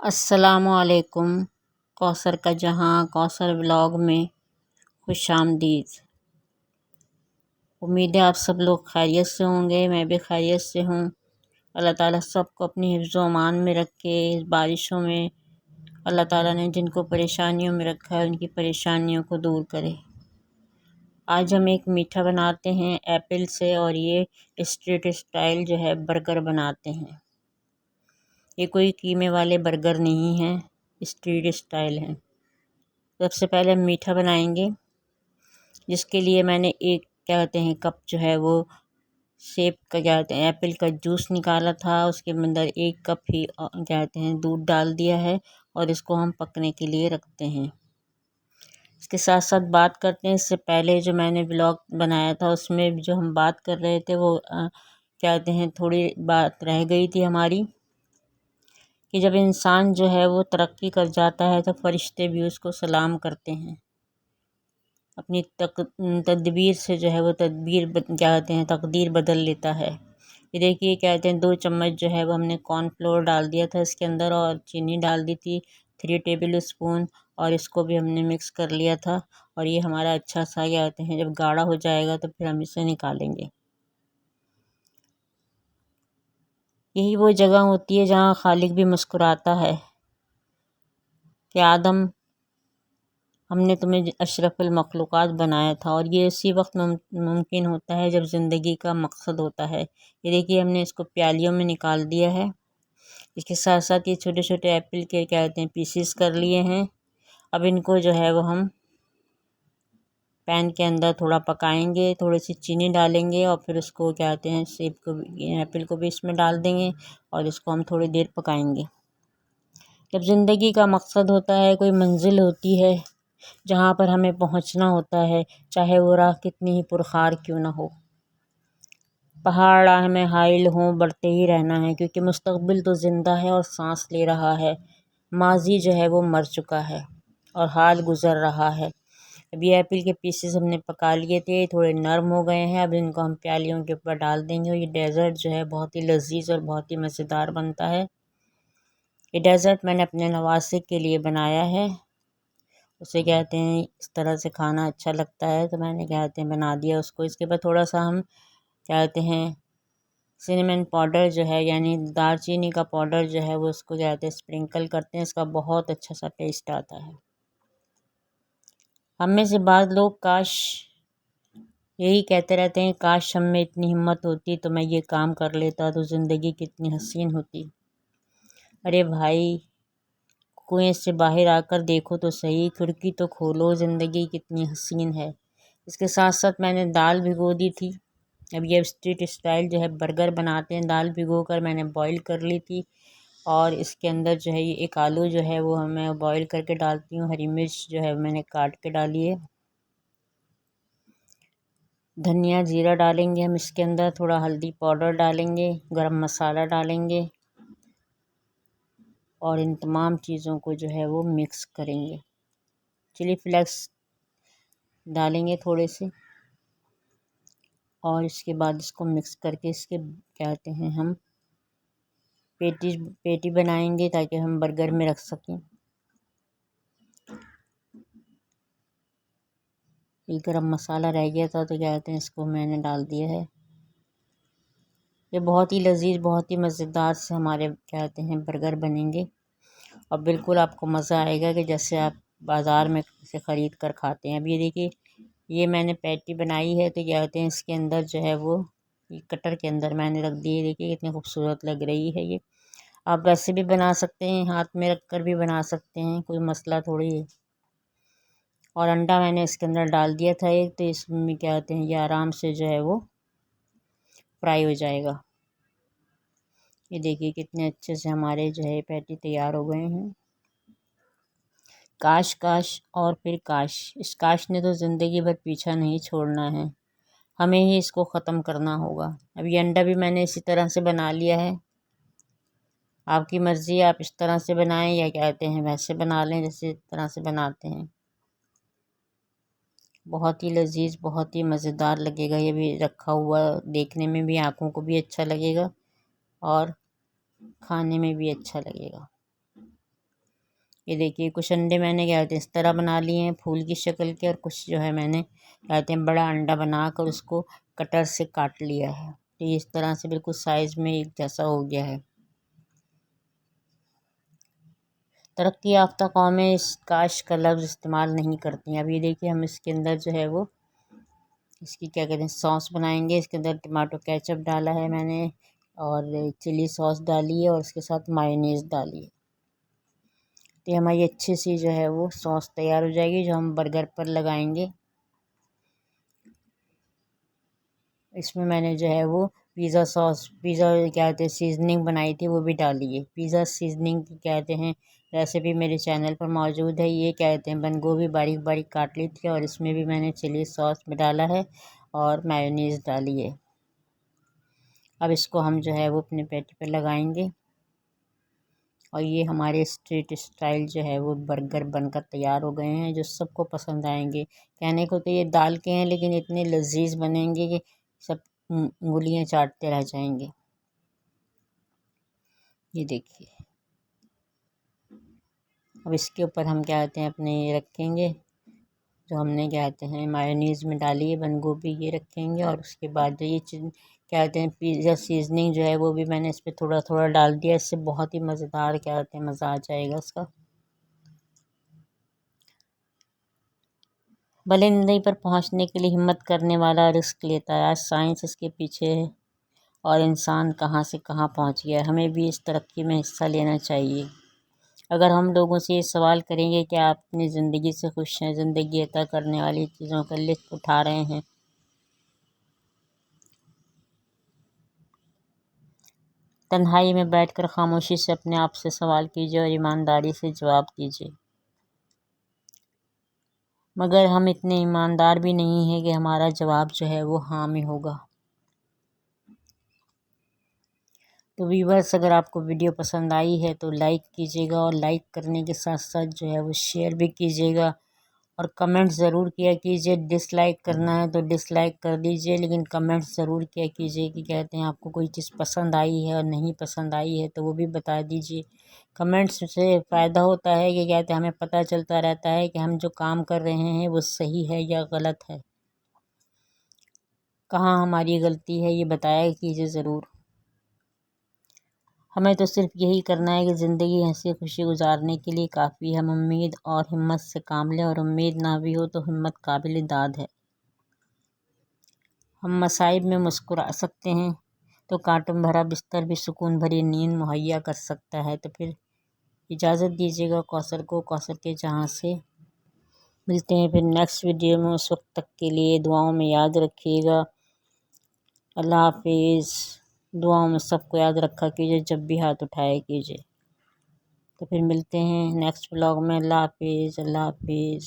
السلام علیکم۔ کوثر کا جہاں کوثر ولاگ میں خوش آمدید۔ امید ہے آپ سب لوگ خیریت سے ہوں گے، میں بھی خیریت سے ہوں۔ اللہ تعالیٰ سب کو اپنی حفظ و امان میں رکھے۔ اس بارشوں میں اللہ تعالیٰ نے جن کو پریشانیوں میں رکھا ہے ان کی پریشانیوں کو دور کرے۔ آج ہم ایک میٹھا بناتے ہیں ایپل سے، اور یہ اسٹریٹ اسٹائل جو ہے برگر بناتے ہیں۔ یہ کوئی قیمے والے برگر نہیں ہیں، اسٹریٹ اسٹائل ہیں۔ سب سے پہلے ہم میٹھا بنائیں گے، جس کے لیے میں نے ایک کپ جو ہے وہ سیب کا ایپل کا جوس نکالا تھا۔ اس کے اندر 1 کپ ہی دودھ ڈال دیا ہے، اور اس کو ہم پکنے کے لیے رکھتے ہیں۔ اس کے ساتھ ساتھ بات کرتے ہیں، اس سے پہلے جو میں نے ولاگ بنایا تھا اس میں جو ہم بات کر رہے تھے وہ تھوڑی بات رہ گئی تھی ہماری، کہ جب انسان جو ہے وہ ترقی کر جاتا ہے تو فرشتے بھی اس کو سلام کرتے ہیں۔ اپنی تدبیر سے جو ہے وہ تقدیر بدل لیتا ہے۔ یہ دیکھیے 2 چمچ جو ہے وہ ہم نے کارن فلور ڈال دیا تھا اس کے اندر، اور چینی ڈال دی تھی 3 ٹیبل اسپون، اور اس کو بھی ہم نے مکس کر لیا تھا۔ اور یہ ہمارا اچھا سا جب گاڑھا ہو جائے گا تو پھر ہم اسے نکالیں گے۔ یہی وہ جگہ ہوتی ہے جہاں خالق بھی مسکراتا ہے کہ آدم، ہم نے تمہیں اشرف المخلوقات بنایا تھا، اور یہ اسی وقت ممکن ہوتا ہے جب زندگی کا مقصد ہوتا ہے۔ یہ دیکھیے ہم نے اس کو پیالیوں میں نکال دیا ہے۔ اس کے ساتھ ساتھ یہ چھوٹے چھوٹے ایپل کے پیسز کر لیے ہیں۔ اب ان کو جو ہے وہ ہم پین کے اندر تھوڑا پکائیں گے، تھوڑی سی چینی ڈالیں گے، اور پھر اس کو سیب کو ایپل کو بھی اس میں ڈال دیں گے، اور اس کو ہم تھوڑی دیر پکائیں گے۔ جب زندگی کا مقصد ہوتا ہے، کوئی منزل ہوتی ہے جہاں پر ہمیں پہنچنا ہوتا ہے، چاہے وہ راہ کتنی ہی پرخار کیوں نہ ہو، پہاڑ راہ میں حائل ہوں، بڑھتے ہی رہنا ہے، کیونکہ مستقبل تو زندہ ہے اور سانس لے رہا ہے۔ ماضی جو ہے وہ مر چکا ہے اور حال گزر رہا ہے۔ اب یہ ایپل کے پیسز ہم نے پکا لیے تھے، تھوڑے نرم ہو گئے ہیں۔ اب ان کو ہم پیالیوں کے اوپر ڈال دیں گے، اور یہ ڈیزرٹ جو ہے بہت ہی لذیذ اور بہت ہی مزیدار بنتا ہے۔ یہ ڈیزرٹ میں نے اپنے نواسے کے لیے بنایا ہے، اسے اس طرح سے کھانا اچھا لگتا ہے تو میں نے بنا دیا اس کو۔ اس کے بعد تھوڑا سا ہم سینیمن پاؤڈر جو ہے، یعنی دار چینی کا پاؤڈر جو ہے وہ اس کو اسپرنکل کرتے ہیں، اس کا بہت اچھا سا ٹیسٹ آتا ہے۔ ہم میں سے بعض لوگ یہی کہتے رہتے ہیں، کاش ہم میں اتنی ہمت ہوتی تو میں یہ کام کر لیتا تو زندگی کتنی حسین ہوتی۔ ارے بھائی، کنویں سے باہر آ کر دیکھو تو صحیح، کھڑکی تو کھولو، زندگی کتنی حسین ہے۔ اس کے ساتھ ساتھ میں نے دال بھگو دی تھی۔ اب یہ اسٹریٹ اسٹائل جو ہے برگر بناتے ہیں، دال بھگو کر میں نے بوائل کر لی تھی، اور اس کے اندر جو ہے یہ 1 آلو جو ہے وہ میں بوائل کر کے ڈالتی ہوں۔ ہری مرچ جو ہے میں نے کاٹ کے ڈالی ہے۔ دھنیا زیرہ ڈالیں گے ہم اس کے اندر، تھوڑا ہلدی پاؤڈر ڈالیں گے، گرم مسالہ ڈالیں گے، اور ان تمام چیزوں کو جو ہے وہ مکس کریں گے۔ چلی فلیکس ڈالیں گے تھوڑے سے، اور اس کے بعد اس کو مکس کر کے اس کے ہم پیٹی بنائیں گے تاکہ ہم برگر میں رکھ سکیں۔ یہ گرم مسالہ رہ گیا تھا تو اس کو میں نے ڈال دیا ہے۔ یہ بہت ہی لذیذ، بہت ہی مزیدار سے ہمارے برگر بنیں گے، اور بالکل آپ کو مزہ آئے گا کہ جیسے آپ بازار میں سے خرید کر کھاتے ہیں۔ اب یہ دیکھیے یہ میں نے پیٹی بنائی ہے تو اس کے اندر جو ہے وہ کٹر کے اندر میں نے رکھ دی ہے۔ دیکھیے کتنی خوبصورت لگ رہی ہے۔ یہ آپ ویسے بھی بنا سکتے ہیں، ہاتھ میں رکھ کر بھی بنا سکتے ہیں، کوئی مسئلہ تھوڑی ہے۔ اور انڈا میں نے اس کے اندر ڈال دیا تھا ایک، تو اس میں یہ آرام سے جو ہے وہ فرائی ہو جائے گا۔ یہ دیکھیے کتنے اچھے سے ہمارے جو ہے پیٹی تیار ہو گئے ہیں۔ کاش اور پھر کاش، اس کاش نے تو زندگی بھر پیچھا نہیں چھوڑنا ہے، ہمیں ہی اس کو ختم کرنا ہوگا۔ اب یہ انڈا بھی میں نے اسی طرح سے بنا لیا ہے۔ آپ کی مرضی، آپ اس طرح سے بنائیں یا ویسے بنا لیں جیسے طرح سے بناتے ہیں۔ بہت ہی لذیذ، بہت ہی مزیدار لگے گا۔ یہ بھی رکھا ہوا دیکھنے میں بھی آنکھوں کو بھی اچھا لگے گا، اور کھانے میں بھی اچھا لگے گا۔ یہ دیکھیے کچھ انڈے میں نے کیا کہتے ہیں اس طرح بنا لیے ہیں پھول کی شکل کے، اور کچھ جو ہے میں نے کیا کہتے ہیں بڑا انڈا بنا کر اس کو کٹر سے کاٹ لیا ہے، تو یہ اس طرح سے بالکل سائز میں ایک جیسا ہو گیا ہے۔ ترقی یافتہ قومیں اس کاش کا لفظ استعمال نہیں کرتی ہیں۔ اب یہ دیکھیے ہم اس کے اندر جو ہے وہ اس کی کیا کہتے ہیں سوس بنائیں گے۔ اس کے اندر ٹماٹو کیچپ ڈالا ہے میں نے، اور چلی سوس ڈالی ہے، اور اس کے ساتھ مایونیز ڈالی ہے۔ تو یہ ہماری اچھی سی جو ہے وہ سوس تیار ہو جائے گی جو ہم برگر پر لگائیں گے۔ اس میں نے جو ہے وہ پیزا سوس، پیزا کیا کہتے ہیں سیزننگ بنائی تھی وہ بھی ڈالی ہے۔ پیزا سیزننگ کہتے ہیں ریسیپی میرے چینل پر موجود ہے۔ یہ کیا کہتے ہیں بند گوبھی باریک باریک کاٹ لی تھی، اور اس میں بھی میں نے چلی سوس میں ڈالا ہے اور میونیز ڈالی ہے۔ اب اس کو ہم جو ہے وہ اپنے پیٹی پر لگائیں گے، اور یہ ہمارے اسٹریٹ اسٹائل جو ہے وہ برگر بن کر تیار ہو گئے ہیں جو سب کو پسند آئیں گے۔ کہنے کو تو یہ دال کے ہیں لیکن اتنے لذیذ بنیں گے کہ سب انگلیاں چاٹتے رہ جائیں گے۔ یہ دیکھیے اب اس کے اوپر ہم کیا کہتے ہیں اپنے یہ رکھیں گے جو ہم نے کیا کہتے ہیں مایونیز میں ڈالی ہے بند گوبھی، یہ رکھیں گے، اور اس کے بعد جو یہ کیا کہتے ہیں پیزا سیزننگ جو ہے وہ بھی میں نے اس پہ تھوڑا تھوڑا ڈال دیا، اس سے بہت ہی مزیدار کیا کہتے ہیں مزہ آ جائے گا اس کا۔ بلندی پر پہنچنے کے لیے ہمت کرنے والا رسک لیتا ہے۔ آج سائنس اس کے پیچھے ہے اور انسان کہاں سے کہاں پہنچ گیا ہے۔ ہمیں بھی اس ترقی میں حصہ لینا چاہیے۔ اگر ہم لوگوں سے یہ سوال کریں گے کہ آپ اپنی زندگی سے خوش ہیں، زندگی عطا کرنے والی چیزوں کا لطف اٹھا رہے ہیں، تنہائی میں بیٹھ کر خاموشی سے اپنے آپ سے سوال کیجیے اور ایمانداری سے جواب دیجیے۔ مگر ہم اتنے ایماندار بھی نہیں ہیں کہ ہمارا جواب جو ہے وہ ہاں میں ہوگا۔ تو ویورز اگر آپ کو ویڈیو پسند آئی ہے تو لائک کیجیے گا، اور لائک کرنے کے ساتھ ساتھ جو ہے وہ شیئر بھی کیجیے گا، اور کمنٹ ضرور کیا کیجیے۔ ڈس لائک کرنا ہے تو ڈس لائک کر دیجیے، لیکن کمنٹ ضرور کیا کیجیے کہ کہتے ہیں آپ کو کوئی چیز پسند آئی ہے اور نہیں پسند آئی ہے تو وہ بھی بتا دیجیے۔ کمنٹس سے فائدہ ہوتا ہے کہ کہتے ہیں ہمیں پتہ چلتا رہتا ہے کہ ہم جو کام کر رہے ہیں وہ صحیح ہے یا غلط ہے، کہاں ہماری غلطی ہے یہ بتایا کیجیے ضرور۔ ہمیں تو صرف یہی کرنا ہے کہ زندگی ہنسی خوشی گزارنے کے لیے کافی ہے۔ ہم امید اور ہمت سے کام لیں، اور امید نہ بھی ہو تو ہمت قابل داد ہے۔ ہم مصائب میں مسکرا سکتے ہیں تو کانٹوں بھرا بستر بھی سکون بھری نیند مہیا کر سکتا ہے۔ تو پھر اجازت دیجیے گا کوثر کو، کوثر کے جہاں سے ملتے ہیں پھر نیکسٹ ویڈیو میں۔ اس وقت تک کے لیے دعاؤں میں یاد رکھیے گا۔ اللہ حافظ۔ دعاؤں میں سب کو یاد رکھا کیجیے، جب بھی ہاتھ اٹھایا کیجیے۔ تو پھر ملتے ہیں نیکسٹ ولاگ میں۔ اللہ حافظ، اللہ حافظ۔